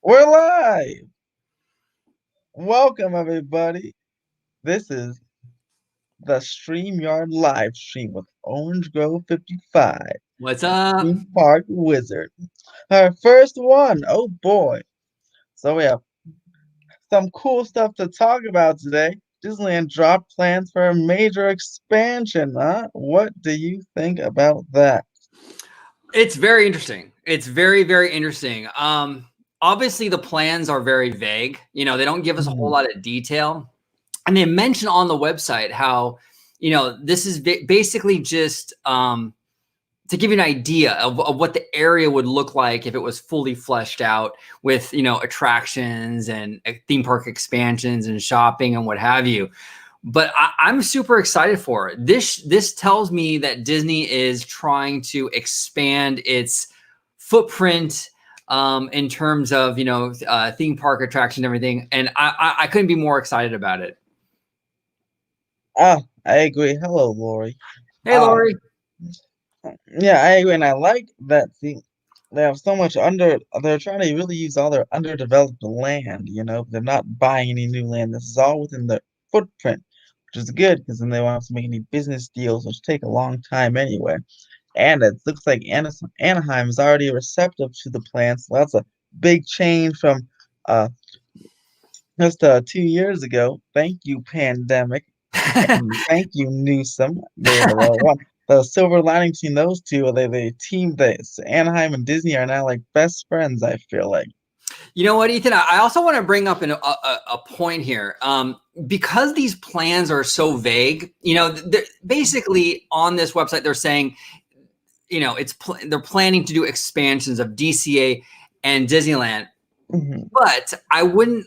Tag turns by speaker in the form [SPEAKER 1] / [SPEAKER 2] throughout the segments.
[SPEAKER 1] We're live. Welcome, everybody. This is the StreamYard live stream with Orange Grove 55,
[SPEAKER 2] What's
[SPEAKER 1] the
[SPEAKER 2] up?
[SPEAKER 1] theme park wizard. Our first one. Oh boy. So we have some cool stuff to talk about today. Disneyland dropped plans for a major expansion, huh? What do you think about that?
[SPEAKER 2] It's very interesting. It's very, very interesting. Obviously the plans are very vague. They don't give us a whole
[SPEAKER 1] Mhm.
[SPEAKER 2] lot of detail. And they mention on the website how, this is basically just to give you an idea of what the area would look like if it was fully fleshed out with, attractions and theme park expansions and shopping and what have you. But I'm super excited for it. This tells me that Disney is trying to expand its footprint in terms of theme park attraction and everything, and I couldn't be more excited about it.
[SPEAKER 1] I agree. Hello, Lori.
[SPEAKER 2] Hey,
[SPEAKER 1] Um,
[SPEAKER 2] Lori.
[SPEAKER 1] Yeah, I agree, and I like that they have so much they're trying to really use all their underdeveloped land, they're not buying any new land. This is all within their footprint, which is good because then they won't have to make any business deals, which take a long time anyway. And it looks like Anaheim is already receptive to the plan, so that's a big change from uh just 2 years ago. Thank you, pandemic. And thank you, Newsom. They're the one. The silver lining between those two are they team that Anaheim and Disney are now like best friends, I feel like.
[SPEAKER 2] You know what, Ethan? I also want to bring up a point here. Because these plans are so vague, basically on this website, they're saying, they're planning to do expansions of DCA and Disneyland.
[SPEAKER 1] Mhm.
[SPEAKER 2] But I wouldn't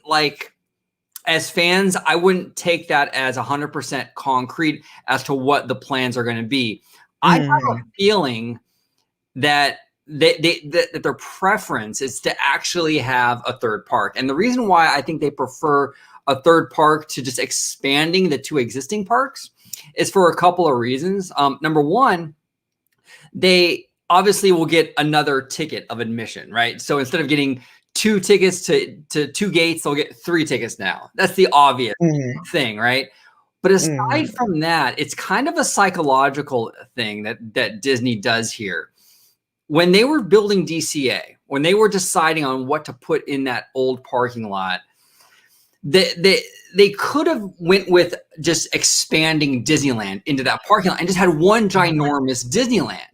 [SPEAKER 2] as fans, I wouldn't take that as 100% concrete as to what the plans are going to be. I have a
[SPEAKER 1] Mhm.
[SPEAKER 2] feeling that that their preference is to actually have a third park. And the reason why I think they prefer a third park to just expanding the two existing parks is for a couple of reasons. Number one, they obviously will get another ticket of admission, right? So instead of getting two tickets to two gates, they'll get three tickets now. That's the obvious
[SPEAKER 1] Mhm.
[SPEAKER 2] thing, right? But aside
[SPEAKER 1] Mhm.
[SPEAKER 2] from that, it's kind of a psychological thing that Disney does here. When they were building DCA, when they were deciding on what to put in that old parking lot, they could have went with just expanding Disneyland into that parking lot and just had one ginormous Disneyland.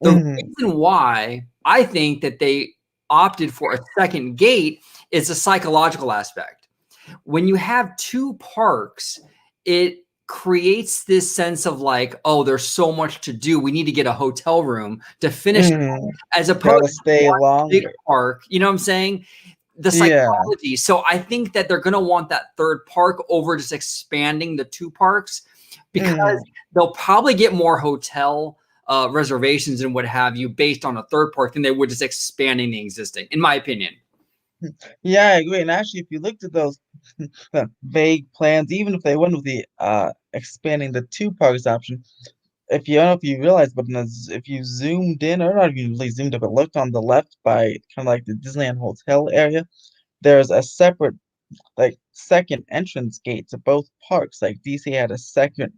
[SPEAKER 2] The
[SPEAKER 1] Mhm.
[SPEAKER 2] reason why I think that they opted for a second gate is a psychological aspect. When you have two parks, it creates this sense of like, oh, there's so much to do. We need to get a hotel room to finish,
[SPEAKER 1] Mhm.
[SPEAKER 2] as opposed
[SPEAKER 1] Gotta
[SPEAKER 2] to
[SPEAKER 1] stay
[SPEAKER 2] one big
[SPEAKER 1] longer.
[SPEAKER 2] park. You know what I'm saying? The
[SPEAKER 1] Yeah.
[SPEAKER 2] psychology. So I think that they're going to want that third park over just expanding the two parks, because
[SPEAKER 1] Mhm.
[SPEAKER 2] they'll probably get more hotel reservations and what have you based on a third park than they would just expanding the existing, in my opinion.
[SPEAKER 1] Yeah, I agree. And actually, if you looked at those vague plans, even if they went with the expanding the two parks option, if you I don't know if you realize, but if you zoomed in, or not if you really zoomed in, but looked on the left by kind of like the Disneyland Hotel area, there's a separate like second entrance gate to both parks. Like DC had a second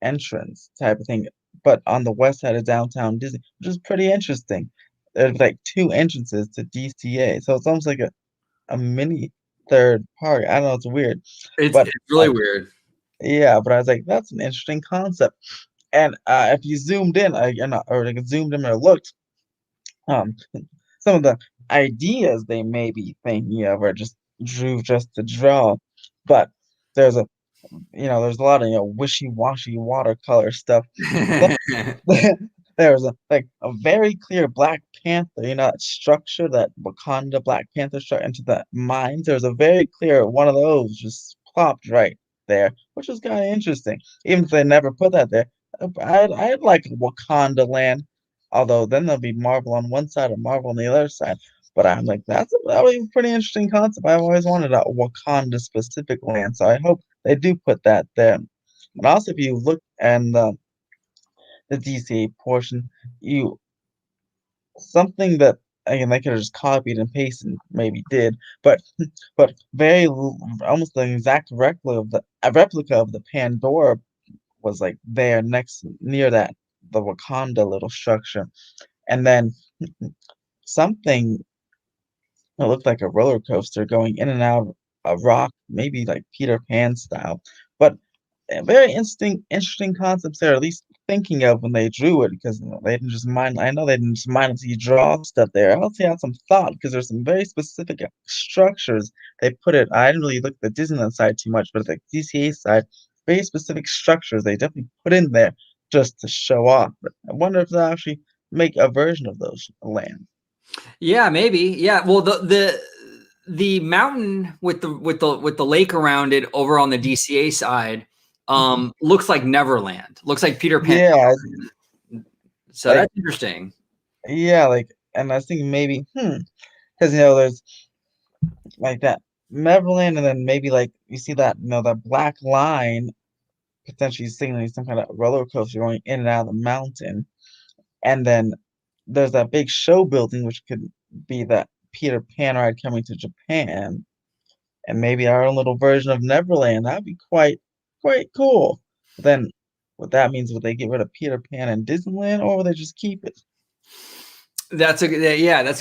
[SPEAKER 1] entrance type of thing, but on the west side of downtown Disney, which is pretty interesting. There's like two entrances to DCA, so it's almost like a mini third park. I don't know, it's weird,
[SPEAKER 2] It's
[SPEAKER 1] but
[SPEAKER 2] it's really weird.
[SPEAKER 1] yeah, but I was like, that's an interesting concept. And if you zoomed in, or like zoomed in or looked, um, some of the ideas they may be thinking of are just to draw, but there's a there's a lot of wishy-washy watercolor stuff. There's a very clear Black Panther, that structure, that Wakanda Black Panther structure into the mines. There's a very clear one of those just plopped right there, which is kind of interesting. Even if they never put that there, I'd like Wakanda land, although then there'll be Marvel on one side and Marvel on the other side. But I'm like, that would be a pretty interesting concept. I've always wanted a Wakanda specific land, so I hope they do put that there. And also, if you look and the DCA portion, you something that again, they could have just copied and pasted and maybe did, but but very almost the exact replica of the Pandora was like there next near that the Wakanda little structure, and then something that looked like a roller coaster going in and out of a rock, maybe like Peter Pan style, but very interesting concepts there, at least thinking of when they drew it, because they didn't just mind. I know they didn't just mind until you draw stuff there. I also had some thought because there's some very specific structures they put it. I didn't really look at the Disneyland side too much, but the DCA side, very specific structures they definitely put in there just to show off. But I wonder if they'll actually make a version of those lands.
[SPEAKER 2] Yeah, maybe. Yeah. Well, the mountain with the lake around it over on the DCA side looks like Neverland. Looks like Peter Pan.
[SPEAKER 1] Yeah,
[SPEAKER 2] So
[SPEAKER 1] like
[SPEAKER 2] that's interesting.
[SPEAKER 1] yeah, like, and I was thinking maybe, because there's like that Neverland, and then maybe like you see that that black line potentially signaling some kind of roller coaster going in and out of the mountain, and then there's that big show building which could be that Peter Pan ride coming to Japan, and maybe our own little version of Neverland. That'd be quite cool. But then, what that means, would they get rid of Peter Pan and Disneyland, or would they just keep it?
[SPEAKER 2] That's a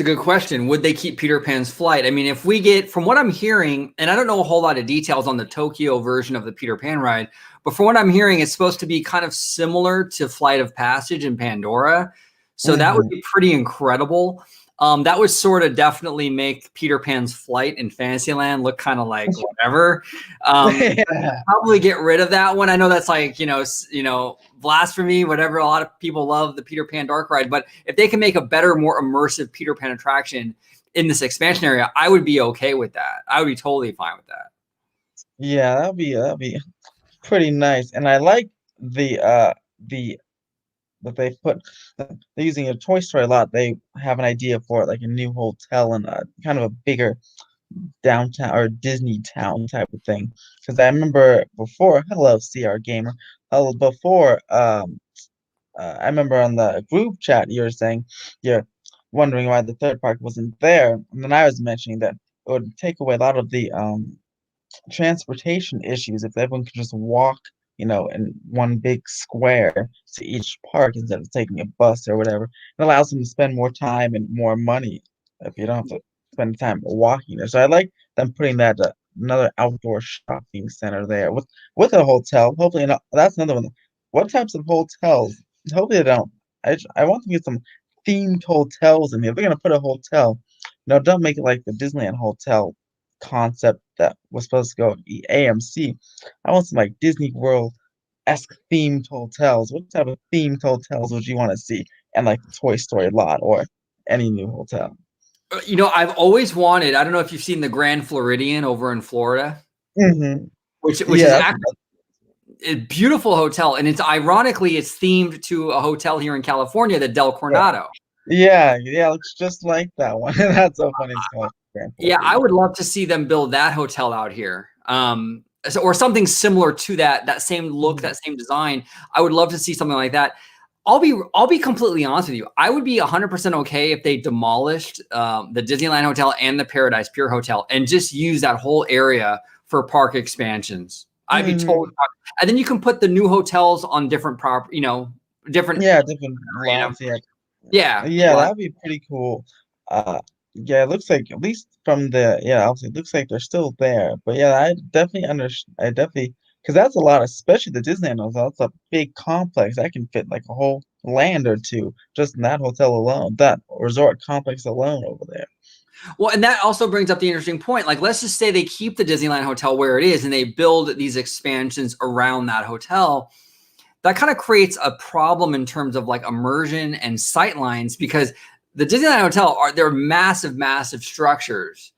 [SPEAKER 2] good question. Would they keep Peter Pan's flight? I mean, if we get, from what I'm hearing, and I don't know a whole lot of details on the Tokyo version of the Peter Pan ride, but from what I'm hearing, it's supposed to be kind of similar to Flight of Passage in Pandora. So that would
[SPEAKER 1] Hmm.
[SPEAKER 2] be pretty incredible. That would sort of definitely make Peter Pan's flight in Fantasyland look kind of like whatever.
[SPEAKER 1] Yeah.
[SPEAKER 2] Probably get rid of that one. I know that's like, blasphemy, whatever. A lot of people love the Peter Pan Dark Ride, but if they can make a better, more immersive Peter Pan attraction in this expansion area, I would be okay with that. I would be totally fine with that.
[SPEAKER 1] Yeah, that'd be pretty nice. And I like the that they put they're using a Toy Story a lot. They have an idea for it, like a new hotel and a kind of a bigger downtown or Disney town type of thing. Because I remember before, hello CR Gamer, before I remember on the group chat you were saying you're wondering why the third park wasn't there, and then I was mentioning that it would take away a lot of the transportation issues if everyone could just walk, in one big square to each park instead of taking a bus or whatever. It allows them to spend more time and more money if you don't have to spend time walking there. So I like them putting that another outdoor shopping center there with a hotel. Hopefully, that's another one. What types of hotels? Hopefully, they don't. I want to get some themed hotels in here. If they're gonna put a hotel, don't make it like the Disneyland hotel concept that was supposed to go AMC. I want some like Disney World-esque themed hotels. What type of themed hotels would you want to see? And like the Toy Story lot or any new hotel?
[SPEAKER 2] I've always wanted, I don't know if you've seen the Grand Floridian over in Florida,
[SPEAKER 1] Hmm.
[SPEAKER 2] which is
[SPEAKER 1] Yeah,
[SPEAKER 2] actually a beautiful hotel. And it's ironically, it's themed to a hotel here in California, the Del
[SPEAKER 1] yeah,
[SPEAKER 2] Coronado.
[SPEAKER 1] yeah. It looks just like that one. That's so funny. It's called Grand
[SPEAKER 2] Yeah, I
[SPEAKER 1] Floridian.
[SPEAKER 2] would love to see them build that hotel out here. Or something similar to that same look,
[SPEAKER 1] Mhm.
[SPEAKER 2] that same design. I would love to see something like that. I'll be completely honest with you. I would be 100% okay if they demolished the Disneyland Hotel and the Paradise Pier Hotel and just use that whole area for park expansions. I'd be totally
[SPEAKER 1] Mhm.
[SPEAKER 2] fine. And then you can put the new hotels on different different,
[SPEAKER 1] Yeah, different
[SPEAKER 2] you know,
[SPEAKER 1] lots. Yeah,
[SPEAKER 2] yeah,
[SPEAKER 1] yeah, that'd be pretty cool. Uh, yeah, it looks like at least from obviously it looks like they're still there. But yeah, I definitely because that's a lot, especially the Disneyland hotel. That's a big complex. That can fit like a whole land or two just in that hotel alone, that resort complex alone over there.
[SPEAKER 2] Well, and that also brings up the interesting point. Like, let's just say they keep the Disneyland Hotel where it is and they build these expansions around that hotel. That kind of creates a problem in terms of like immersion and sightlines because the Disneyland Hotel they're massive, massive structures.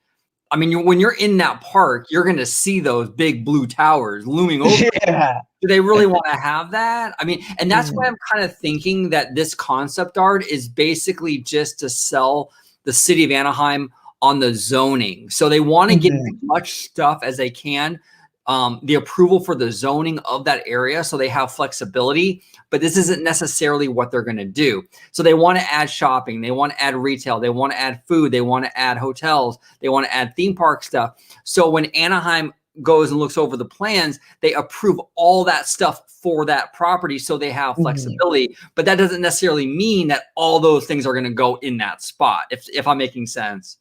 [SPEAKER 2] I mean, when you're in that park, you're going to see those big blue towers looming over.
[SPEAKER 1] Yeah.
[SPEAKER 2] Do they really want to have that? I mean, and that's why
[SPEAKER 1] Mhm.
[SPEAKER 2] I'm kind of thinking that this concept art is basically just to sell the city of Anaheim on the zoning. So they want to get as
[SPEAKER 1] Mhm.
[SPEAKER 2] much stuff as they can the approval for the zoning of that area, so they have flexibility, but this isn't necessarily what they're going to do. So they want to add shopping, they want to add retail, they want to add food, they want to add hotels, they want to add theme park stuff. So when Anaheim goes and looks over the plans, they approve all that stuff for that property, so they have flexibility. But that doesn't necessarily mean that all those things are going to go in that spot, if I'm making sense.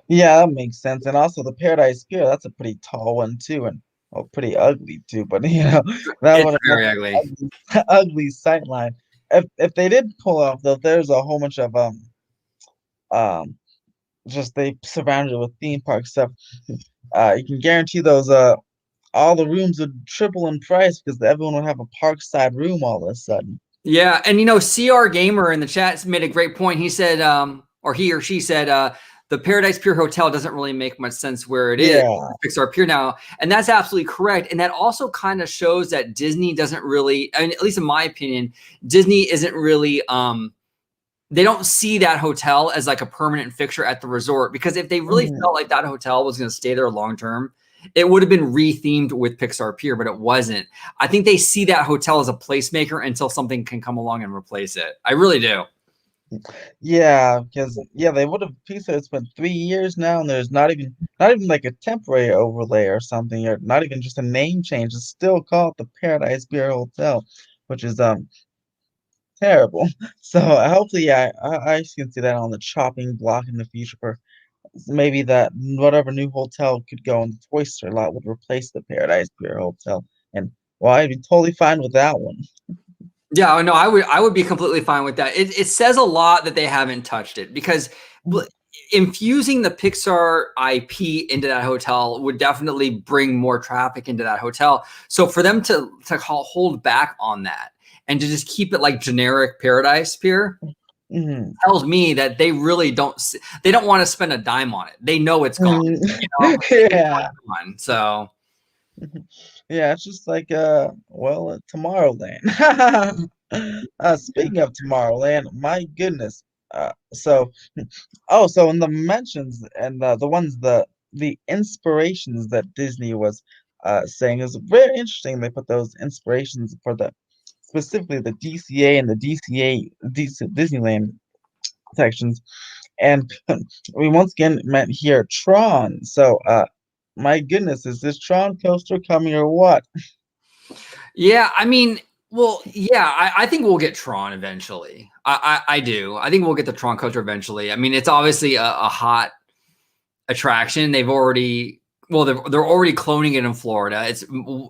[SPEAKER 1] Yeah, that makes sense. And also the Paradise Pier, that's a pretty tall one too, and well, pretty ugly too. But that
[SPEAKER 2] It's
[SPEAKER 1] would have
[SPEAKER 2] very
[SPEAKER 1] looked
[SPEAKER 2] ugly.
[SPEAKER 1] ugly, ugly sightline. If they did pull off though, there's a whole bunch of um just they surrounded it with theme park stuff. You can guarantee those all the rooms would triple in price because everyone would have a parkside room all of a sudden.
[SPEAKER 2] Yeah, and CR Gamer in the chat made a great point. He said, or he or she said, the Paradise Pier Hotel doesn't really make much sense where it is.
[SPEAKER 1] Yeah.
[SPEAKER 2] Pixar Pier now, and that's absolutely correct. And that also kind of shows that Disney doesn't really, I mean, at least in my opinion, Disney isn't really, they don't see that hotel as like a permanent fixture at the resort, because if they really felt like that hotel was going to stay there long term, it would have been rethemed with Pixar Pier, but it wasn't. I think they see that hotel as a placemaker until something can come along and replace it. I really do.
[SPEAKER 1] Yeah, because they would have Pizza. It's been 3 years now, and there's not even like a temporary overlay or something, or not even just a name change. It's still called the Paradise Pier Hotel, which is terrible. So hopefully, I can see that on the chopping block in the future for maybe that whatever new hotel could go in the Toy Story lot would replace the Paradise Pier Hotel, and well, I'd be totally fine with that one.
[SPEAKER 2] Yeah, no, I would be completely fine with that. It says a lot that they haven't touched it, because infusing the Pixar IP into that hotel would definitely bring more traffic into that hotel. So for them to hold back on that and to just keep it like generic Paradise Pier tells me that they really don't want to spend a dime on it. They know it's gone.
[SPEAKER 1] Yeah.
[SPEAKER 2] So
[SPEAKER 1] Yeah, it's just like Tomorrowland. Speaking of Tomorrowland, my goodness. So so in the mentions and the ones the inspirations that Disney was saying is very interesting. They put those inspirations for the specifically the DCA and the Disneyland sections. And we once again met here Tron. So my goodness, is this Tron coaster coming or what?
[SPEAKER 2] yeah, I mean, well, yeah, I think we'll get Tron eventually. I do. I think we'll get the Tron coaster eventually. I mean, it's obviously a hot attraction. They've already, well, they're already cloning it in Florida. It's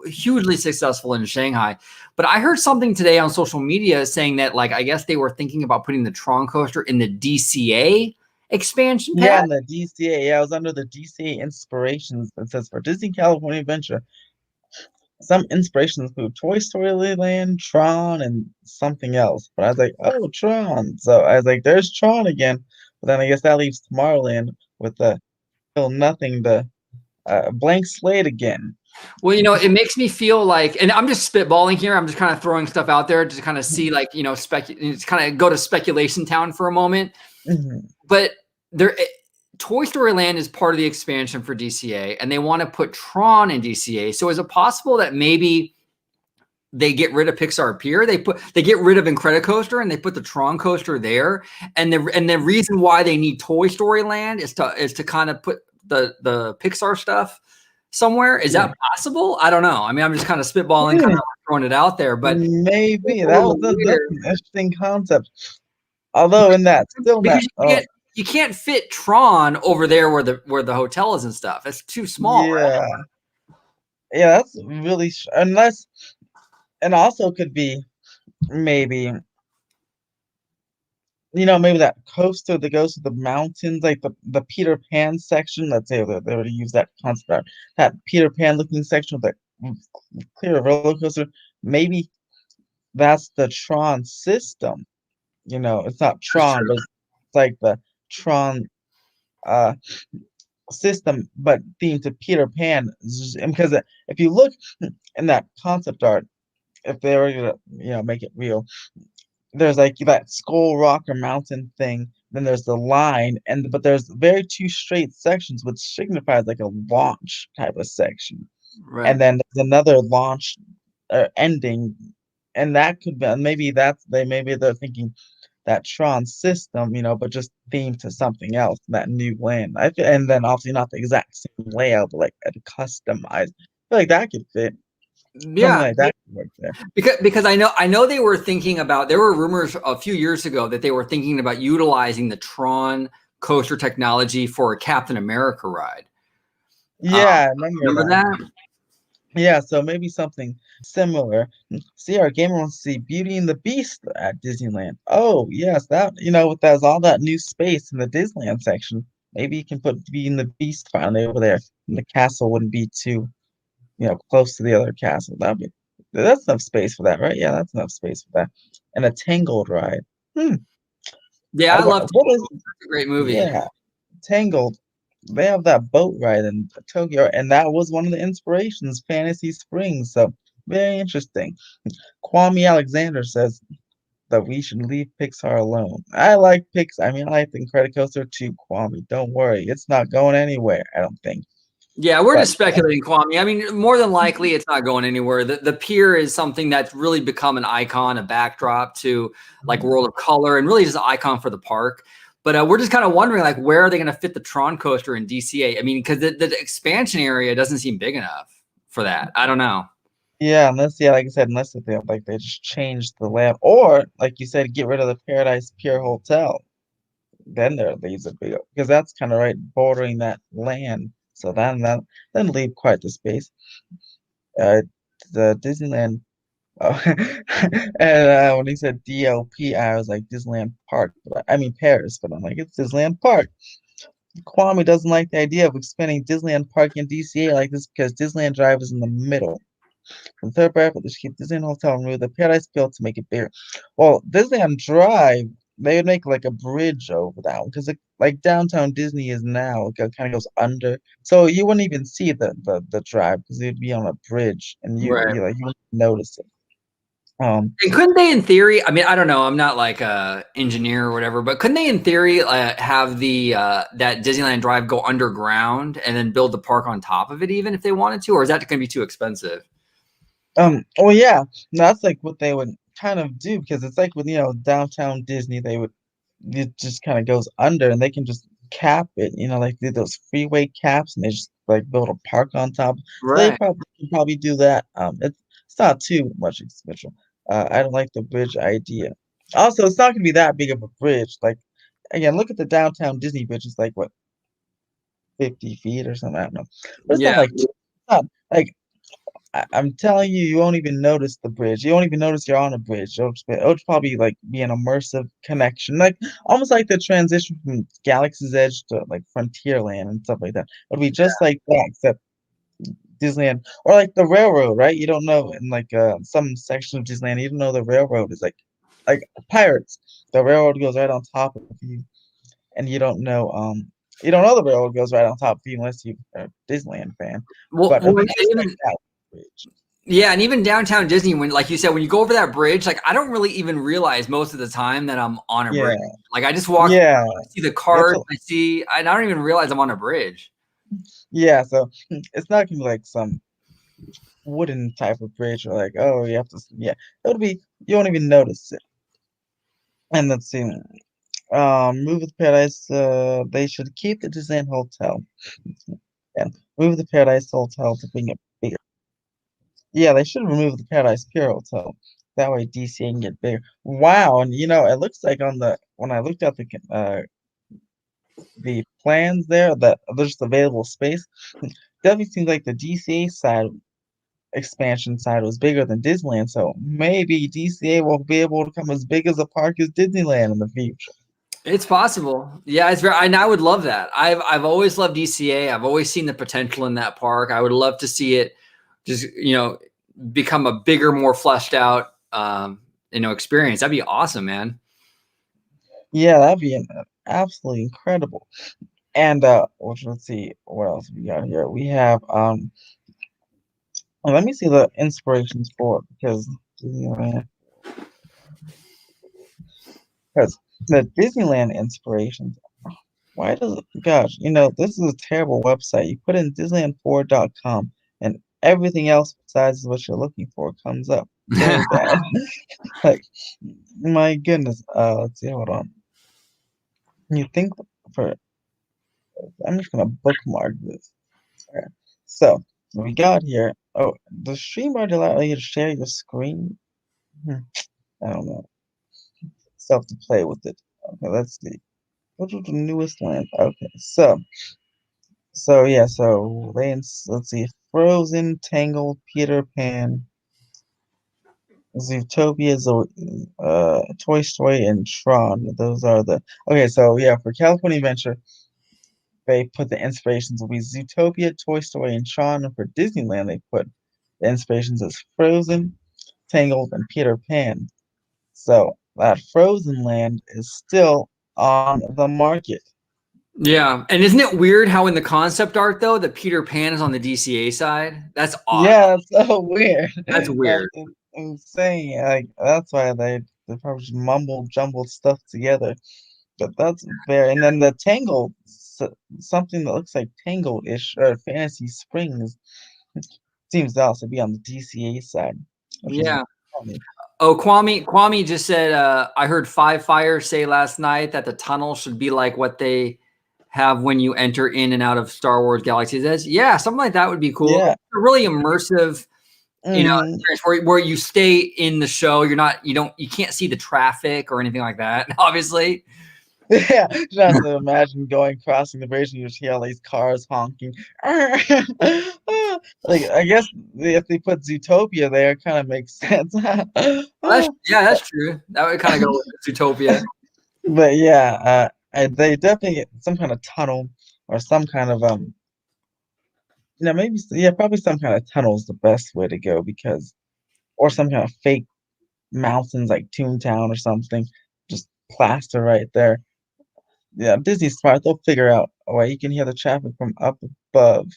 [SPEAKER 2] hugely successful in Shanghai. But I heard something today on social media saying that, like, I guess they were thinking about putting the Tron coaster in the DCA expansion
[SPEAKER 1] Yeah,
[SPEAKER 2] pack.
[SPEAKER 1] and the DCA. Yeah, I was under the DCA inspirations. It says for Disney California Adventure, some inspirations include Toy Story Land, Tron, and something else. But I was like, oh, Tron. So I was like, there's Tron again. But then I guess that leaves Tomorrowland with still nothing to blank slate again.
[SPEAKER 2] Well, it makes me feel like, and I'm just spitballing here. I'm just kind of throwing stuff out there to kind of see, like, it's kind of go to speculation town for a moment. But Toy Story Land is part of the expansion for DCA, and they want to put Tron in DCA. So is it possible that maybe they get rid of Pixar Pier, they get rid of Incredicoaster, and they put the Tron coaster there? And the reason why they need Toy Story Land is to kind of put the Pixar stuff somewhere. Is that possible? I don't know. I mean, I'm just kind of spitballing, kind of throwing it out there, but
[SPEAKER 1] Maybe that's an interesting concept. Although in that
[SPEAKER 2] because you can't fit Tron over there where the hotel is and stuff. It's too small.
[SPEAKER 1] Yeah,
[SPEAKER 2] right?
[SPEAKER 1] yeah, that's really unless, and also could be maybe maybe that coaster that goes to the mountains, like the Peter Pan section. Let's say they were to use that concept, that Peter Pan looking section with that clear roller coaster. Maybe that's the Tron system. It's not Tron, but it's like the Tron uh system, but themed to Peter Pan. Because if you look in that concept art, if they were gonna make it real, there's like that Skull Rock or mountain thing. Then there's the line, but there's very two straight sections, which signifies like a launch type of section.
[SPEAKER 2] Right.
[SPEAKER 1] and then there's another launch ending, and that could be maybe maybe they're thinking that Tron system, but just themed to something else, that new land. And then obviously not the exact same layout, but like a customized. I feel like that could fit. Something
[SPEAKER 2] Yeah.
[SPEAKER 1] like that could work there.
[SPEAKER 2] Because I know they were thinking about, there were rumors a few years ago that they were thinking about utilizing the Tron coaster technology for a Captain America ride. Um,
[SPEAKER 1] Yeah, I remember
[SPEAKER 2] remember
[SPEAKER 1] that.
[SPEAKER 2] that?
[SPEAKER 1] Yeah, so maybe something similar. See, our gamer wants to see Beauty and the Beast at Disneyland. Oh, yes, that, with there's all that new space in the Disneyland section. Maybe you can put Beauty and the Beast finally over there, and the castle wouldn't be too, close to the other castle. That's enough space for that, right? Yeah, that's enough space for that. And a Tangled ride. Hmm.
[SPEAKER 2] Yeah, I love
[SPEAKER 1] What is,
[SPEAKER 2] a great movie.
[SPEAKER 1] yeah, Tangled. They have that boat ride in Tokyo, and that was one of the inspirations, Fantasy Springs. So very interesting. Kwame Alexander says that we should leave Pixar alone. I like Pixar. I mean, I like the Incredicoaster too, Kwame. Don't worry, it's not going anywhere. I don't think.
[SPEAKER 2] Yeah, we're
[SPEAKER 1] But
[SPEAKER 2] just speculating, Kwame. I mean, more than likely, it's not going anywhere. The pier is something that's really become an icon, a backdrop to like World of Color, and really just an icon for the park. But we're just kind of wondering, like, where are they going to fit the Tron coaster in DCA? I mean, because the expansion area doesn't seem big enough for that. I don't know.
[SPEAKER 1] yeah, like I said, unless they just changed the layout, or like you said, get rid of the Paradise Pier Hotel. Then there leaves a big because that's kind of right bordering that land. So then leave quite the space. Uh, the Disneyland. Oh, and when he said DLP, I was like Disneyland Park. I mean Paris, but I'm like it's Disneyland Park. Kwame doesn't like the idea of expanding Disneyland Park in DCA like this because Disneyland Drive is in the middle. The third bracket, they should keep Disneyland Hotel and remove the Paradise Pier to make it bigger. Well, Disneyland Drive, they would make like a bridge over that one because like downtown Disney is now, it kind of goes under, so you wouldn't even see the drive because it'd be on a bridge, and
[SPEAKER 2] Right.
[SPEAKER 1] you wouldn't notice it.
[SPEAKER 2] And couldn't they, in theory? I mean, I don't know. I'm not like a engineer or whatever, but couldn't they, in theory, have the that Disneyland Drive go underground and then build the park on top of it, even if they wanted to, or is that going to be too expensive?
[SPEAKER 1] Well, yeah, that's like what they would kind of do because it's like with downtown Disney, it just kind of goes under, and they can just cap it, like do those freeway caps, and they just like build a park on top. So they
[SPEAKER 2] Right.
[SPEAKER 1] probably do that. It's not too much expensive. I don't like the bridge idea. Also, it's not gonna be that big of a bridge. Like again, look at the downtown Disney bridge. It's like what 50 feet or something. I don't know, but it's not
[SPEAKER 2] Yeah.
[SPEAKER 1] like like I'm telling you, you won't even notice the bridge. You won't even notice you're on a bridge. It'll probably like be an immersive connection, like almost like the transition from Galaxy's Edge to like Frontierland and stuff like that. It'll be just like that, except Disneyland or like the railroad, right? You don't know in like some section of Disneyland, you don't know the railroad is like Pirates. The railroad goes right on top of you, and you don't know the railroad goes right on top of you unless you're a Disneyland fan.
[SPEAKER 2] Well,
[SPEAKER 1] But it'll be
[SPEAKER 2] and
[SPEAKER 1] just like
[SPEAKER 2] even
[SPEAKER 1] that bridge.
[SPEAKER 2] yeah, and even downtown Disney, when like you said, when you go over that bridge, like I don't really even realize most of the time that I'm on a
[SPEAKER 1] Yeah.
[SPEAKER 2] bridge. Like I just walk,
[SPEAKER 1] Yeah,
[SPEAKER 2] I see the
[SPEAKER 1] it's
[SPEAKER 2] cars, I don't even realize I'm on a bridge.
[SPEAKER 1] yeah. So it's not gonna be like some wooden type of bridge or like you have to. Yeah, it'll be you won't even notice it. And let's see. Move with Paradise. They should keep the Disneyland Hotel and move the Paradise Hotel to bring it bigger. Yeah, they should remove the Paradise Pier Hotel. That way DC can get bigger. Wow, and it looks like on the when I looked at the plans there that there's available space. Definitely seems like the DCA side expansion side was bigger than Disneyland, so maybe DCA will be able to come as big as a park as Disneyland in the future.
[SPEAKER 2] It's possible. Yeah, it's very, and I would love that. I've always loved DCA. I've always seen the potential in that park. I would love to see it just, become a bigger, more fleshed out, experience. That'd be awesome, man.
[SPEAKER 1] Yeah, that'd be absolutely incredible. And let's see what else we got here. We have let me see the inspirations for it because the Disneyland inspirations. Why does it, gosh, this is a terrible website. You put in Disneyland4.com and everything else besides what you're looking for comes up. Very bad. Like, my goodness. Let's see. Hold on. You think for I'm just gonna bookmark this. Okay. So we got here. Oh, does StreamYard allow you to share your screen? Hmm, I don't know. Still have to play with it. Okay, let's see. What was the newest land? Okay, so yeah, so let's see. Frozen, Tangled, Peter Pan, Zootopia, Toy Story, and Tron. Those are the okay. So yeah, for California Adventure, they put the inspirations will be Zootopia, Toy Story, and Tron. And for Disneyland, they put the inspirations as Frozen, Tangled, and Peter Pan. So that Frozen Land is still on the market.
[SPEAKER 2] Yeah. And isn't it weird how in the concept art though, that Peter Pan is on the DCA side? That's odd.
[SPEAKER 1] Yeah, it's so weird.
[SPEAKER 2] That's
[SPEAKER 1] Like
[SPEAKER 2] weird.
[SPEAKER 1] it's insane. Like that's why they probably just mumbled jumbled stuff together. But that's very and then the Tangled something that looks like Tangled-ish or Fantasy Springs seems to also be on the DCA side, which is
[SPEAKER 2] Yeah.
[SPEAKER 1] funny.
[SPEAKER 2] Oh, Kwame just said, I heard Five Fire say last night that the tunnel should be like what they have when you enter in and out of Star Wars Galaxy's Edge. Yeah, something like that would be cool.
[SPEAKER 1] Yeah.
[SPEAKER 2] A really immersive,
[SPEAKER 1] Hmm.
[SPEAKER 2] experience where you stay in the show. You can't see the traffic or anything like that, obviously.
[SPEAKER 1] Yeah, you have to imagine going crossing the bridge and you just hear all these cars honking. Like I guess if they put Zootopia there, it kind of makes sense.
[SPEAKER 2] That's true. That would kind of go with Zootopia.
[SPEAKER 1] But yeah, they definitely get some kind of tunnel or some kind of maybe yeah, probably some kind of tunnel is the best way to go because or some kind of fake mountains like Toontown or something, just plaster right there. Yeah, Disney's smart. They'll figure out a way you can hear the traffic from up above.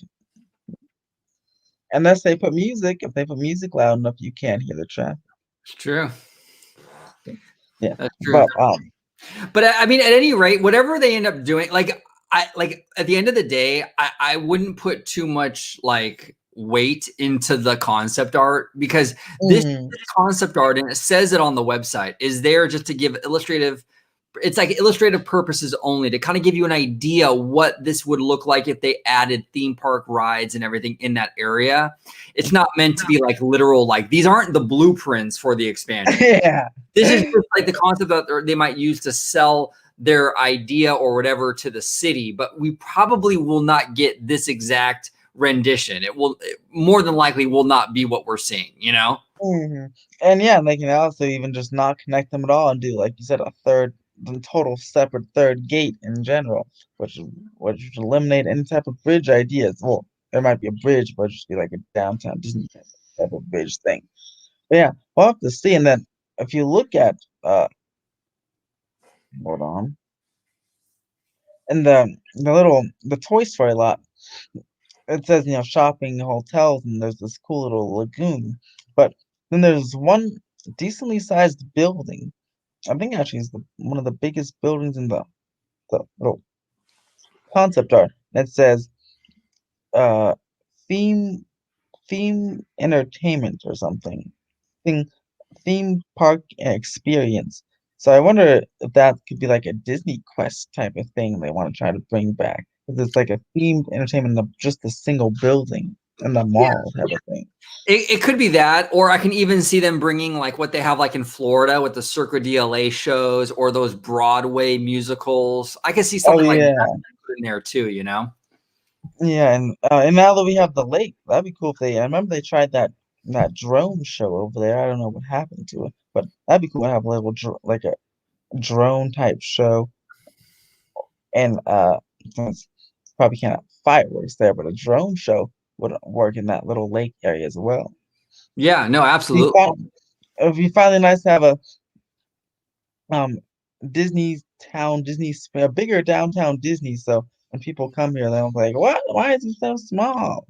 [SPEAKER 1] Unless they put music, if they put music loud enough, you can't hear the traffic.
[SPEAKER 2] It's true.
[SPEAKER 1] Yeah,
[SPEAKER 2] That's true.
[SPEAKER 1] but
[SPEAKER 2] But I mean, at any rate, whatever they end up doing, like at the end of the day, I wouldn't put too much like weight into the concept art because
[SPEAKER 1] mm,
[SPEAKER 2] this concept art, and it says it on the website, is there just to give illustrative. It's like illustrative purposes only to kind of give you an idea what this would look like if they added theme park rides and everything in that area. It's not meant to be like literal, like these aren't the blueprints for the expansion.
[SPEAKER 1] yeah,
[SPEAKER 2] This is just like the concept that they might use to sell their idea or whatever to the city, but we probably will not get this exact rendition. It more than likely will not be what we're seeing, you know?
[SPEAKER 1] hmm and yeah, and they can also even just not connect them at all and do like you said, the total separate third gate in general, which would eliminate any type of bridge ideas. Well, there might be a bridge, but it'd just be like a downtown Disney type of bridge thing. But yeah, we'll have to see. And then if you look at hold on. And the Toy Story lot, it says, shopping, hotels, and there's this cool little lagoon. But then there's one decently sized building. I think actually is one of the biggest buildings in the little concept art. That says uh theme theme entertainment or something. Thing theme park experience. So I wonder if that could be like a Disney Quest type of thing they want to try to bring back. Because it's like a themed entertainment of just a single building in the mall type of thing.
[SPEAKER 2] It could be that, or I can even see them bringing like what they have like in Florida with the Cirque du Soleil shows or those Broadway musicals. I can see
[SPEAKER 1] Oh
[SPEAKER 2] something like
[SPEAKER 1] yeah,
[SPEAKER 2] that in there too, you know?
[SPEAKER 1] yeah, and now that we have the lake, that'd be cool if they. I remember they tried that drone show over there. I don't know what happened to it, but that'd be cool to have a little like a drone type show, and since probably can't have fireworks there, but a drone show would work in that little lake area as well.
[SPEAKER 2] Yeah, no,
[SPEAKER 1] We
[SPEAKER 2] absolutely.
[SPEAKER 1] found it'd be finally nice to have a um Disney town, a bigger downtown Disney. So when people come here, they'll be like, "What? Why is it so small?"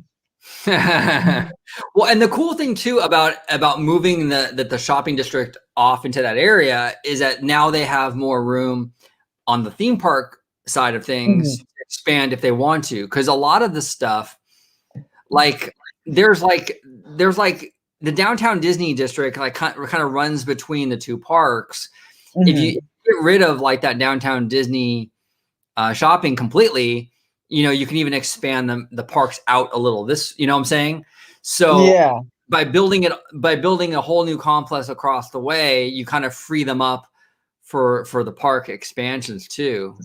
[SPEAKER 2] Well, and the cool thing too about moving the shopping district off into that area is that now they have more room on the theme park side of things
[SPEAKER 1] Mhm.
[SPEAKER 2] to expand if they want to. Because a lot of the stuff, like there's like the downtown Disney district like kind of runs between the two parks. If you
[SPEAKER 1] Hmm.
[SPEAKER 2] get rid of like that downtown Disney shopping completely, you can even expand the parks out a little. You know what I'm saying? So
[SPEAKER 1] Yeah,
[SPEAKER 2] by building a whole new complex across the way, you kind of free them up for the park expansions too.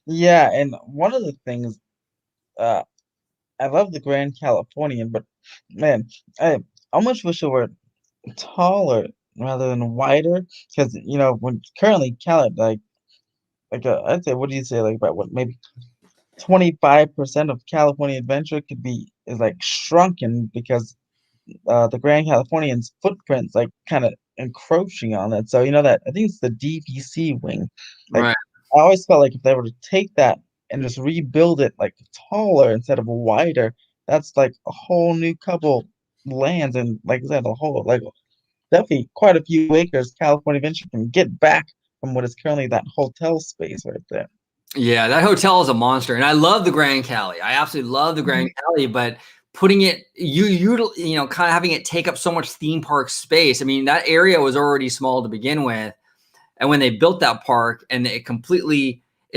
[SPEAKER 1] yeah, and one of the things, uh, I love the Grand Californian, but man, I almost wish it were taller rather than wider, because when currently Cali I'd say, what do you say, like about what, maybe 25% of California Adventure is like shrunken because the Grand Californian's footprint's like kind of encroaching on it. So that I think it's the DVC wing. Like
[SPEAKER 2] Right.
[SPEAKER 1] I always felt like if they were to take that and just rebuild it like taller instead of wider, that's like a whole new couple lands, and like I said, a whole like definitely quite a few acres California Adventure can get back from what is currently that hotel space right there.
[SPEAKER 2] Yeah, that hotel is a monster, and I love the Grand Cali. I absolutely love the Grand
[SPEAKER 1] Mhm.
[SPEAKER 2] Cali, but putting it, kind of having it take up so much theme park space. I mean, that area was already small to begin with, and when they built that park, and it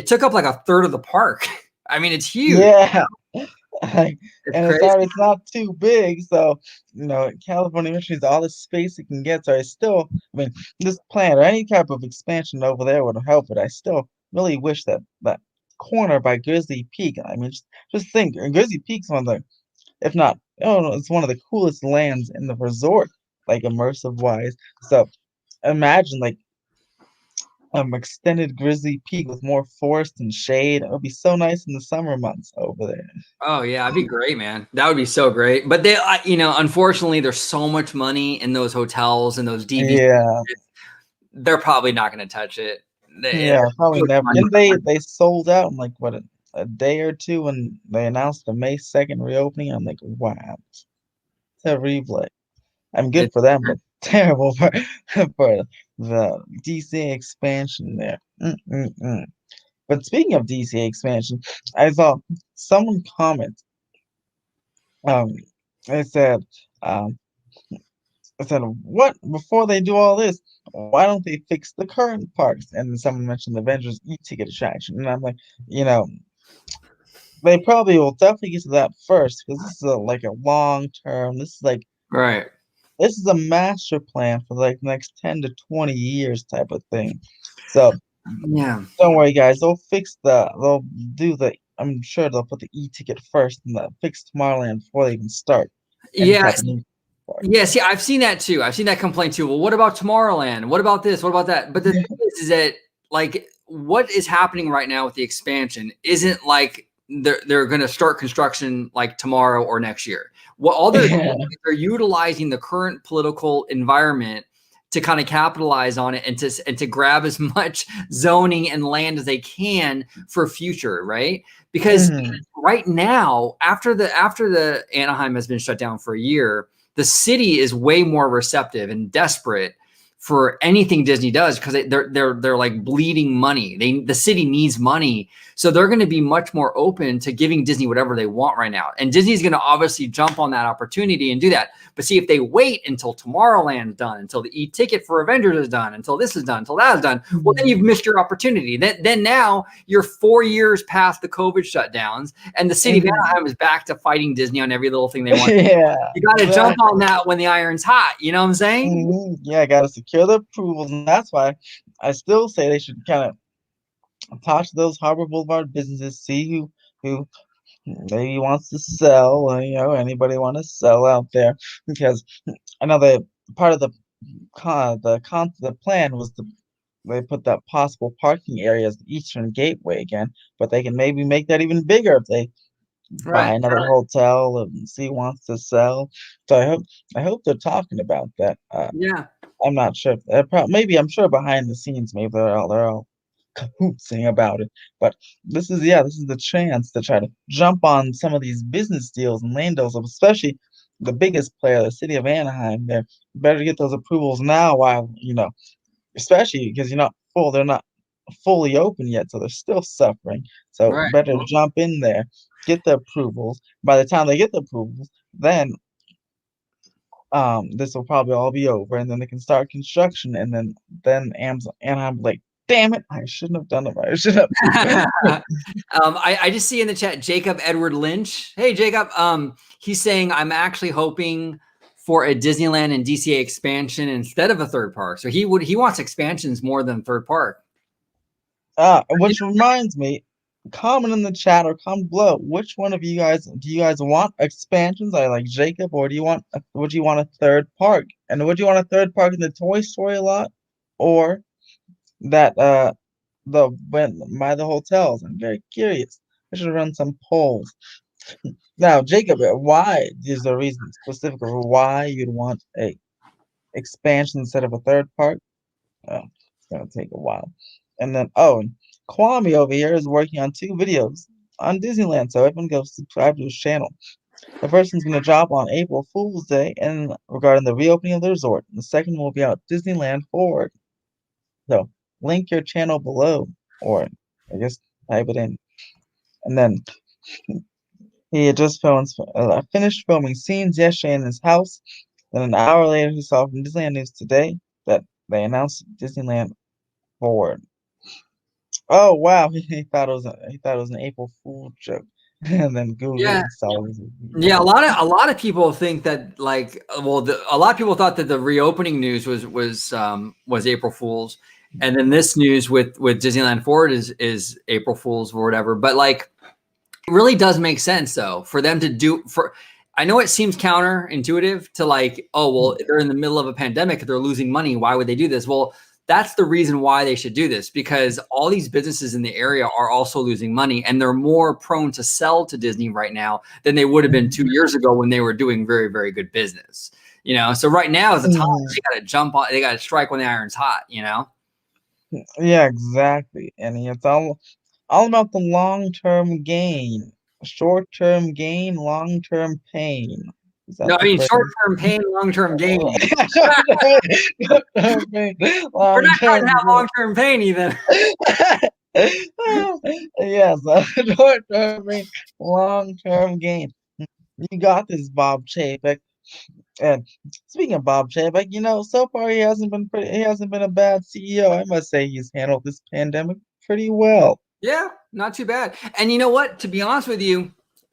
[SPEAKER 2] took up like a third of the park. I mean, it's huge.
[SPEAKER 1] Yeah. Like,
[SPEAKER 2] It's
[SPEAKER 1] and
[SPEAKER 2] crazy.
[SPEAKER 1] it's not too big, so California needs all the space it can get. So I mean, this plant or any type of expansion over there would help, but I still really wish that corner by Grizzly Peak. I mean, just think, Grizzly Peak's one of the, if not, oh no, it's one of the coolest lands in the resort, like immersive wise. So imagine like extended Grizzly Peak with more forest and shade. It would be so nice in the summer months over there.
[SPEAKER 2] Oh yeah, that'd be great, man. That would be so great. But unfortunately, there's so much money in those hotels and those DVC.
[SPEAKER 1] Yeah.
[SPEAKER 2] They're probably not going to touch it. There's
[SPEAKER 1] Yeah,
[SPEAKER 2] so
[SPEAKER 1] probably
[SPEAKER 2] much
[SPEAKER 1] never.
[SPEAKER 2] money.
[SPEAKER 1] Didn't they sold out in like what a day or two when they announced the May 2nd reopening? I'm like, wow, terrible. I'm good for them, but terrible for for the DCA expansion there. Mm-mm-mm. But speaking of DCA expansion, I saw someone comment. Um, they said, um, I said, what before they do all this? Why don't they fix the current parks? And then someone mentioned the Avengers e-ticket attraction, and I'm like, you know. They probably will definitely get to that first because this is like a long term.
[SPEAKER 2] Right.
[SPEAKER 1] This is a master plan for like next 10 to 20 years type of thing. So
[SPEAKER 2] Yeah.
[SPEAKER 1] don't worry, guys. They'll do the. I'm sure they'll put the e-ticket first and fix Tomorrowland before they even start any
[SPEAKER 2] Yeah.
[SPEAKER 1] type of new park.
[SPEAKER 2] Yeah. See, I've seen that too. I've seen that complaint too. Well, what about Tomorrowland? What about this? What about that? But the thing is that like what is happening right now with the expansion isn't like they're going to start construction like tomorrow or next year. What all they're doing
[SPEAKER 1] Yeah.
[SPEAKER 2] is they're utilizing the current political environment to kind of capitalize on it and to grab as much zoning and land as they can for future, right? Because
[SPEAKER 1] Hmm.
[SPEAKER 2] right now, after the Anaheim has been shut down for a year, the city is way more receptive and desperate for anything Disney does because they're like bleeding money. The city needs money, so they're going to be much more open to giving Disney whatever they want right now. And Disney's going to obviously jump on that opportunity and do that. But see, if they wait until Tomorrowland's done, until the e-ticket for Avengers is done, until this is done, until that is done, well, then you've missed your opportunity. Then now you're 4 years past the COVID shutdowns, and the city of
[SPEAKER 1] Hmm.
[SPEAKER 2] Anaheim is back to fighting Disney on every little thing they want.
[SPEAKER 1] Yeah,
[SPEAKER 2] You got to jump on
[SPEAKER 1] exactly.
[SPEAKER 2] that when the iron's hot. You know what I'm saying?
[SPEAKER 1] Yeah, gotta secure the approvals, and that's why I still say they should kind of talk to those Harbor Boulevard businesses, see who maybe wants to sell, anybody want to sell out there, because I know the part of the plan was they put that possible parking area as the Eastern Gateway again, but they can maybe make that even bigger if they buy
[SPEAKER 2] Right.
[SPEAKER 1] another hotel and see who wants to sell. So I hope they're talking about that.
[SPEAKER 2] Yeah.
[SPEAKER 1] I'm not sure. Maybe I'm sure behind the scenes, maybe they're all cahootsing about it. But this is the chance to try to jump on some of these business deals and land deals, especially the biggest player, the city of Anaheim. They're better get those approvals now while, especially because they're not fully open yet, so they're still suffering. So
[SPEAKER 2] Right.
[SPEAKER 1] better jump in there. get the approvals. By the time they get the approvals, then this will probably all be over, and then they can start construction, and then Amazon Anaheim like, damn it, I shouldn't have done it. I should have.
[SPEAKER 2] I just see in the chat Jacob Edward Lynch. Hey Jacob, he's saying I'm actually hoping for a Disneyland and DCA expansion instead of a third park. So he wants expansions more than third park.
[SPEAKER 1] Which reminds me, comment in the chat or comment below. Which one of you guys do you guys want expansions? I like Jacob, or would you want a third park? And would you want a third park in the Toy Story lot, or that the hotels? I'm very curious. I should run some polls. Now, Jacob, why is the reason specific of why you'd want a expansion instead of a third park? It's gonna take a while. And then and Kwame over here is working on 2 videos on Disneyland, so everyone go subscribe to his channel. The first one's gonna drop on April Fool's Day and regarding the reopening of the resort. And the second will be out Disneyland Forward. So link your channel below, or I guess type it in. And then he had just finished filming scenes yesterday in his house. Then an hour later, he saw from Disneyland News Today that they announced Disneyland Forward. Oh wow, he thought it was an April Fool joke, and then Google saw it.
[SPEAKER 2] Yeah, a lot of people think that like, well, a lot of people thought that the reopening news was April Fool's, and then this news with Disneyland Forward is April Fool's or whatever. But like, it really does make sense though for them to do for. I know it seems counterintuitive to like, oh well, they're in the middle of a pandemic, they're losing money. Why would they do this? Well, that's the reason why they should do this, because all these businesses in the area are also losing money, and they're more prone to sell to Disney right now than they would have been 2 years ago when they were doing very, very good business. You know, so right now is the time they got to jump on, they got to strike when the iron's hot. You know.
[SPEAKER 1] Yeah, exactly, and it's all about the long-term gain, short-term gain, long-term pain.
[SPEAKER 2] No, I mean short-term pain, long-term gain.
[SPEAKER 1] Short-term pain,
[SPEAKER 2] We're not trying to have long-term pain either.
[SPEAKER 1] Yes, short-term pain, long-term gain. You got this, Bob Chapek. And speaking of Bob Chapek, so far he hasn't been a bad CEO. I must say he's handled this pandemic pretty well.
[SPEAKER 2] Yeah, not too bad. And you know what? To be honest with you,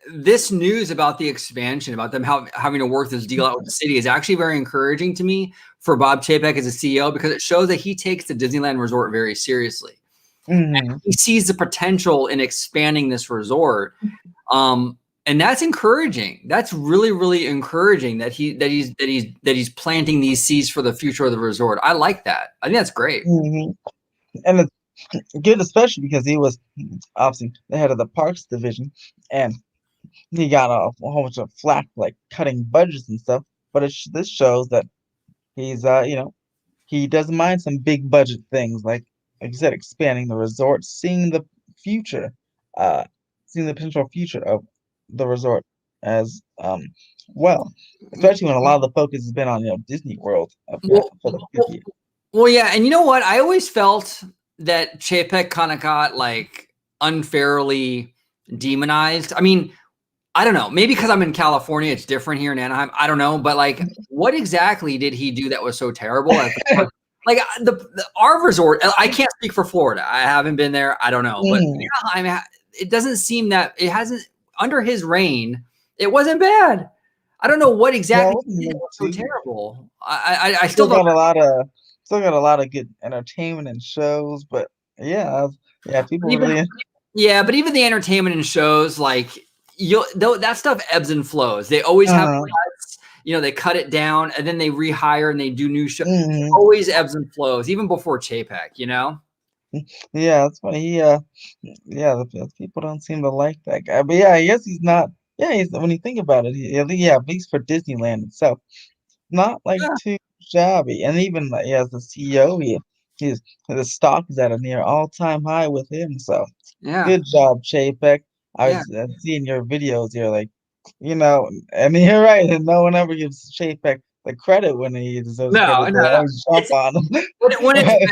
[SPEAKER 2] this news about the expansion, about them having to work this deal out with the city is actually very encouraging to me for Bob Chapek as a CEO, because it shows that he takes the Disneyland resort very seriously. And he sees the potential in expanding this resort. And that's encouraging. That's really, really encouraging that he's planting these seeds for the future of the resort. I like that. I think that's great.
[SPEAKER 1] And it's good, especially because he was obviously the head of the parks division, and he got a whole bunch of flack like cutting budgets and stuff. But this shows that he's he doesn't mind some big budget things, like you said, expanding the resort, seeing the future, seeing the potential future of the resort as well, especially when a lot of the focus has been on Disney World for the 50th.
[SPEAKER 2] Well, yeah, and you know what? I always felt that Chapek kind of got like unfairly demonized. I mean, I don't know. Maybe because I'm in California, it's different here in Anaheim. I don't know, but like, what exactly did he do that was so terrible? Like our resort, I can't speak for Florida. I haven't been there. I don't know, but Anaheim, it doesn't seem that it hasn't. Under his reign, it wasn't bad. I don't know what exactly was so terrible. I still
[SPEAKER 1] got a lot of good entertainment and shows, but people really.
[SPEAKER 2] Yeah, but even the entertainment and shows, like that stuff ebbs and flows. They always have cuts. They cut it down and then they rehire and they do new shows. It always ebbs and flows, even before Chapek.
[SPEAKER 1] Yeah, that's funny. The people don't seem to like that guy. But yeah, I guess he's not. Yeah, when you think about it, at least for Disneyland itself, not like too shabby. And even as the CEO, the stock is at a near all-time high with him. So good job, Chapek. I was seeing your videos. You're like, and you're right. And no one ever gives Chapek the credit when he deserves
[SPEAKER 2] No,
[SPEAKER 1] credit. They
[SPEAKER 2] no.
[SPEAKER 1] always jump
[SPEAKER 2] It's
[SPEAKER 1] on him.
[SPEAKER 2] when it's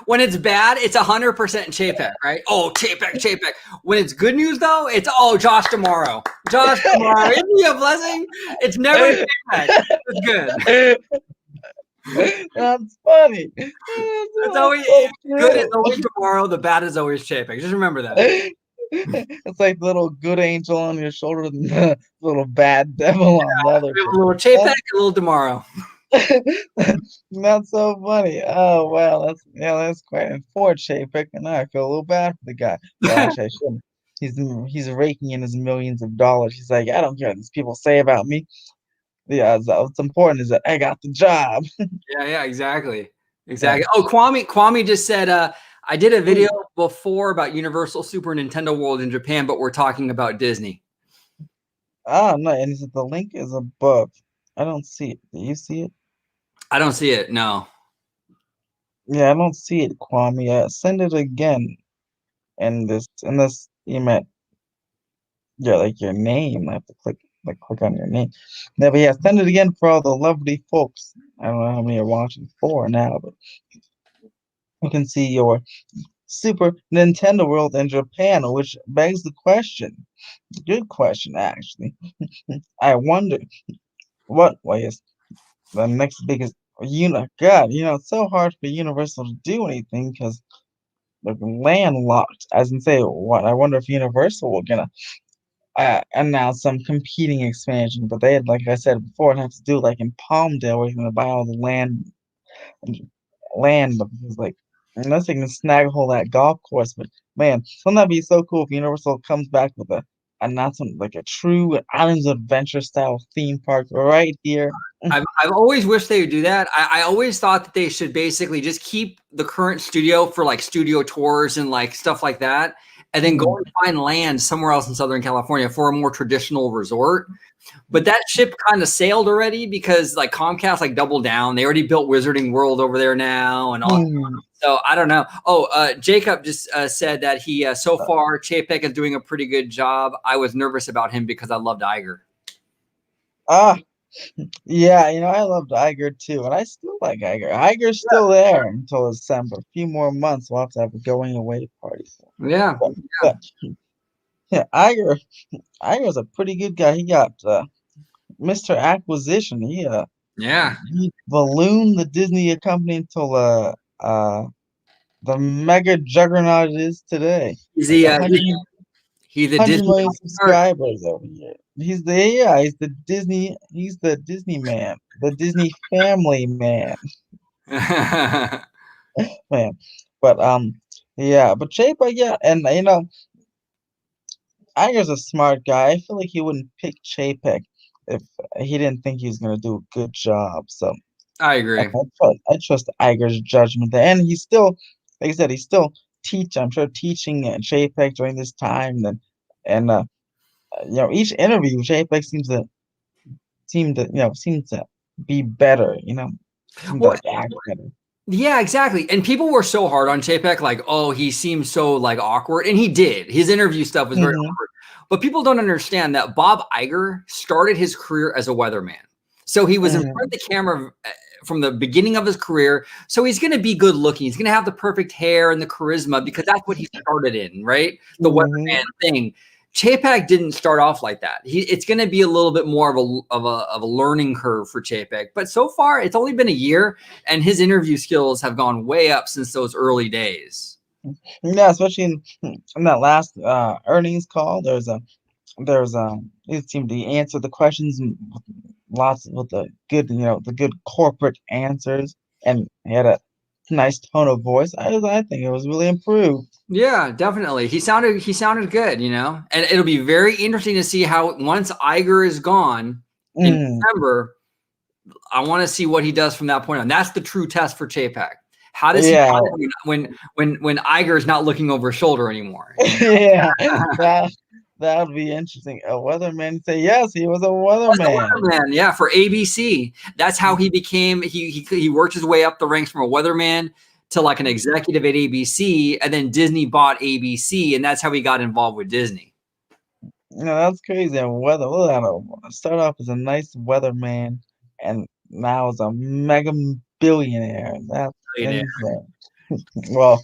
[SPEAKER 2] when it's bad, it's 100% Chapek, right? Oh, Chapek, Chapek. When it's good news, though, it's Josh tomorrow. Josh tomorrow. Isn't he a blessing? It's never Chapek. It's good.
[SPEAKER 1] That's funny.
[SPEAKER 2] It's
[SPEAKER 1] That's
[SPEAKER 2] always
[SPEAKER 1] so
[SPEAKER 2] good is
[SPEAKER 1] true.
[SPEAKER 2] always tomorrow. The bad is always Chapek. Just remember that.
[SPEAKER 1] It's like the little good angel on your shoulder and the little bad devil on the other
[SPEAKER 2] We have a
[SPEAKER 1] shoulder.
[SPEAKER 2] little Chapek, a little tomorrow.
[SPEAKER 1] That's so funny. Oh wow, that's quite unfortunate. Picking I feel a little bad for the guy. Well, actually, I shouldn't. He's raking in his millions of dollars. He's like, I don't care what these people say about me. Yeah, so what's important is that I got the job.
[SPEAKER 2] Yeah, exactly.
[SPEAKER 1] Yeah.
[SPEAKER 2] Exactly. Oh, Kwame just said, I did a video
[SPEAKER 1] Ooh.
[SPEAKER 2] before about Universal Super Nintendo World in Japan, but we're talking about Disney.
[SPEAKER 1] Ah, no, and he said the link is above. I don't see it. Do you see it?
[SPEAKER 2] I don't see it. No.
[SPEAKER 1] Yeah, I don't see it, Kwame. Send it again. In this email. Yeah, like your name. I have to click on your name. Yeah, but yeah, send it again for all the lovely folks. I don't know how many are watching for now, but you can see your Super Nintendo World in Japan, which begs the question. Good question, actually. I wonder what was the next biggest God, it's so hard for Universal to do anything because they're landlocked. As in say, what I wonder if Universal will gonna announce some competing expansion, but they had, like I said before, it have to do like in Palmdale, where you're gonna buy all the land, because like unless they can snag a hold of that golf course. But man, wouldn't that be so cool if Universal comes back with a announcement like a true Islands of Adventure style theme park right here?
[SPEAKER 2] I've always wished they would do that. I always thought that they should basically just keep the current studio for like studio tours and like stuff like that, and then go and find land somewhere else in Southern California for a more traditional resort. But that ship kind of sailed already because like Comcast like doubled down. They already built Wizarding World over there now and all.
[SPEAKER 1] Hmm.
[SPEAKER 2] So I don't know. Oh, Jacob just said that he so far Chapek is doing a pretty good job. I was nervous about him because I loved Iger.
[SPEAKER 1] Ah, yeah, I loved Iger too, and I still like Iger. Iger's still there until December. A few more months, we'll have to have a going away party for him.
[SPEAKER 2] Yeah,
[SPEAKER 1] But yeah, Iger's a pretty good guy. He got Mr. Acquisition.
[SPEAKER 2] yeah.
[SPEAKER 1] He ballooned the Disney company until the mega juggernaut it is today.
[SPEAKER 2] He's
[SPEAKER 1] Like
[SPEAKER 2] the
[SPEAKER 1] a hundred
[SPEAKER 2] he's the
[SPEAKER 1] hundred
[SPEAKER 2] Disney
[SPEAKER 1] million
[SPEAKER 2] art.
[SPEAKER 1] subscribers over here. He's the Disney man, the Disney family man. But yeah, but Chapa, yeah, and Iger's a smart guy. I feel like he wouldn't pick Chapek if he didn't think he was gonna do a good job. So
[SPEAKER 2] I
[SPEAKER 1] I,
[SPEAKER 2] agree.
[SPEAKER 1] I trust Iger's judgment there, and he's still, like I said, he's still I'm sure teaching at Chapek during this time. And each interview, Chapek seems to be better. Seems to
[SPEAKER 2] Well,
[SPEAKER 1] like act better.
[SPEAKER 2] yeah, exactly. And people were so hard on Chapek, like, oh, he seems so like awkward, and he did. His interview stuff was very
[SPEAKER 1] Hmm.
[SPEAKER 2] awkward. But people don't understand that Bob Iger started his career as a weatherman, so he was in front of
[SPEAKER 1] Hmm.
[SPEAKER 2] the camera from the beginning of his career. So he's going to be good looking. He's going to have the perfect hair and the charisma because that's what he started in, right? The
[SPEAKER 1] Hmm.
[SPEAKER 2] weatherman thing. Chapek didn't start off like that. It's going to be a little bit more of a learning curve for Chapek. But so far, it's only been a year, and his interview skills have gone way up since those early days.
[SPEAKER 1] Yeah, especially in that last earnings call, he seemed to answer the questions lots with the good corporate answers, and he had a nice tone of voice. I think it was really improved.
[SPEAKER 2] Yeah, definitely. He sounded good, and it'll be very interesting to see how once Iger is gone in
[SPEAKER 1] Mm,
[SPEAKER 2] December. I want to see what he does from that point on. That's the true test for Chapek. How does he
[SPEAKER 1] yeah,
[SPEAKER 2] play when Iger is not looking over his shoulder anymore?
[SPEAKER 1] yeah, that would be interesting. A weatherman say yes, he was a
[SPEAKER 2] Was the
[SPEAKER 1] weatherman.
[SPEAKER 2] weatherman, yeah, for ABC. That's how he became. He worked his way up the ranks from a weatherman to like an executive at ABC, and then Disney bought ABC, and that's how he got involved with Disney.
[SPEAKER 1] That's crazy. And we'll start off as a nice weatherman, and now is a mega billionaire. That's
[SPEAKER 2] Billionaire.
[SPEAKER 1] insane. Well,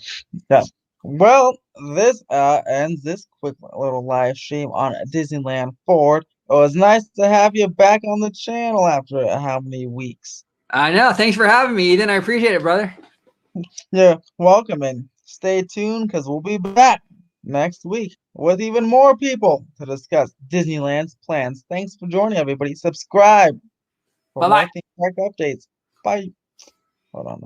[SPEAKER 1] yeah. Well, this ends this quick little live stream on Disneyland Ford. It was nice to have you back on the channel after how many weeks?
[SPEAKER 2] I know. Thanks for having me, Ethan. I appreciate it, brother.
[SPEAKER 1] You're welcome, and stay tuned because we'll be back next week with even more people to discuss Disneyland's plans. Thanks for joining, everybody. Subscribe for
[SPEAKER 2] Bye bye.
[SPEAKER 1] more theme park updates. Bye. Hold on.